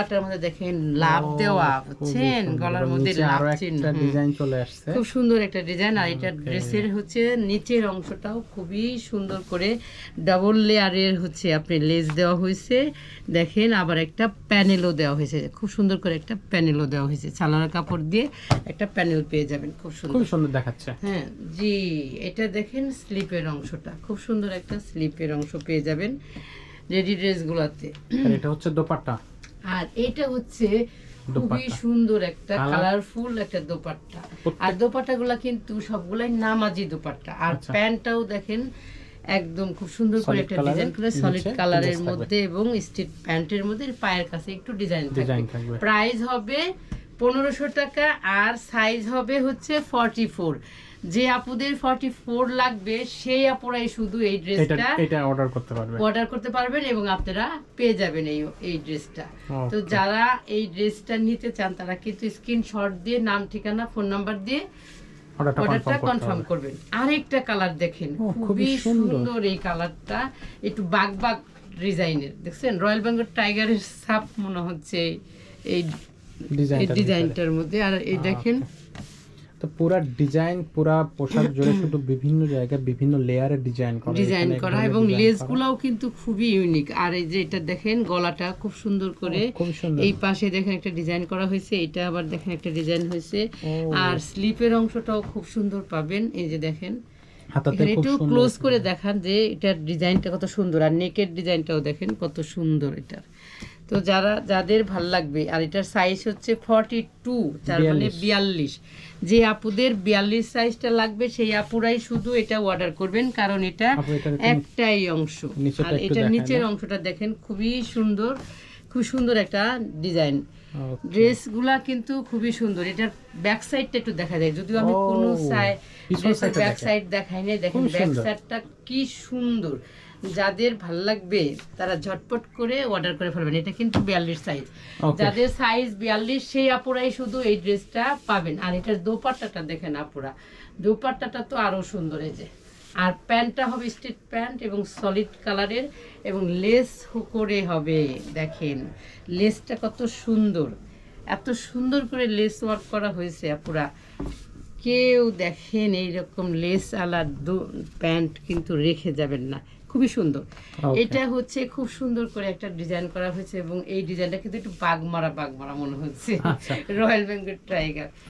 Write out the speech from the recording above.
গলাটার মধ্যে দেখেন লাভ দেওয়া, বুঝছেন, গলার মধ্যে লাভ চিহ্ন, ডিজাইন চলে আসছে, খুব সুন্দর একটা ডিজাইন। আর এটা ড্রেসের হচ্ছে নিচের অংশটাও খুবই সুন্দর করে ডাবল লেয়ারের হচ্ছে আপনি লেস দেওয়া হয়েছে দেখেন, আবার একটা প্যানেলও দেওয়া হয়েছে, খুব সুন্দর করে একটা প্যানেলও দেওয়া হয়েছে, সালোয়ার কাপড় দিয়ে একটা প্যানেল পেয়ে যাবেন, খুব সুন্দর, খুব সুন্দর দেখাচ্ছে। হ্যাঁ জি, এটা দেখেন স্লিপের অংশটা, খুব সুন্দর একটা স্লিপের অংশ পেয়ে যাবেন রেডি ড্রেসগুলোতে। আর এটা হচ্ছে দোপাট্টা, আর এটা হচ্ছে খুবই সুন্দর একটা কালারফুল একটা দোপাট্টা। আর দোপাট্টাগুলো কিন্তু সবগুলাই নামাজি দোপাট্টা। আর প্যান্টটাও দেখেন একদম খুব সুন্দর করে একটা ডিজাইন করে সলিড কালারের মধ্যে এবং স্ট্রিট প্যান্টের মধ্যে পায়ের কাছে একটু ডিজাইন থাকবে। প্রাইস হবে 1500 টাকা আর সাইজ হবে হচ্ছে 44। যে আপুদের 44 লাগবে সেই আপুরাই শুধু এই ড্রেসটা এটা অর্ডার করতে পারবেন এবং আপনারা পেয়ে যাবেন এই ড্রেসটা। তো যারা এই ড্রেসটা নিতে চান তারা কিন্তু স্ক্রিনশট দিয়ে নাম ঠিকানা ফোন নাম্বার দিয়ে অর্ডারটা কনফার্ম করবেন। আরেকটা কালার দেখেন, খুবই সুন্দর এই কালারটা, একটু বাগ বাগ ডিজাইনের, দেখছেন রয়্যাল বেঙ্গল টাইগারের ছাপ মনে হচ্ছে এই ডিজাইনটার মধ্যে। আর এই দেখেন তো পুরো ডিজাইন, পুরো পোশাক জুড়ে শুধু বিভিন্ন জায়গায় বিভিন্ন লেয়ারে ডিজাইন করা এবং লেসগুলোও কিন্তু খুবই ইউনিক। আর এই যে এটা দেখেন গলাটা খুব সুন্দর করে এই পাশে দেখেন একটা ডিজাইন করা হয়েছে, এটা আবার দেখেন একটা ডিজাইন হয়েছে। আর স্লিপের অংশটাও খুব সুন্দর পাবেন, এই যে দেখেন একটু ক্লোজ করে দেখান যে এটার ডিজাইনটা কত সুন্দর, আর নেকের ডিজাইনটাও দেখেন কত সুন্দর এটার। তো যাদের ভাল লাগবে, আর এটার সাইজ হচ্ছে 42, তার মানে 42। যে আপুদের 42 সাইজটা লাগবে সেই আপুরাই শুধু এটা অর্ডার করবেন, কারণ এটা একটাই অংশ। আর এটার নিচের অংশটা দেখেন খুবই সুন্দর, খুব সুন্দর একটা ডিজাইন। ড্রেসগুলা কিন্তু খুবই সুন্দর। এটার ব্যাক সাইডটা একটু দেখা যায়, যদিও আমি কোনো ব্যাক সাইড দেখাই নাই, দেখেন ব্যাক সাইডটা কি সুন্দর। যাদের ভাল লাগবে তারা ঝটপট করে অর্ডার করে ফেলবেন। এটা কিন্তু 42 সাইজ, যাদের সাইজ 42 সেই আপুরাই শুধু এই ড্রেসটা পাবেন। আর এটার দোপাট্টাটা দেখেন আপুরা, দোপাট্টাটা তো আরো সুন্দর, এই যে। আর প্যান্টটা হবে স্ট্রিট প্যান্ট এবং সলিড কালারের এবং লেস করে হবে, দেখেন লেসটা কত সুন্দর, এত সুন্দর করে লেস ওয়ার্ক করা হয়েছে আপুরা। কেউ দেখেন এইরকম লেস আলা প্যান্ট কিন্তু রেখে যাবেন না, খুবই সুন্দর। এটা হচ্ছে খুব সুন্দর করে একটা ডিজাইন করা হয়েছে এবং এই ডিজাইনটা কিন্তু একটু বাগমারা মনে হচ্ছে, রয়্যাল বেঙ্গল টাইগার।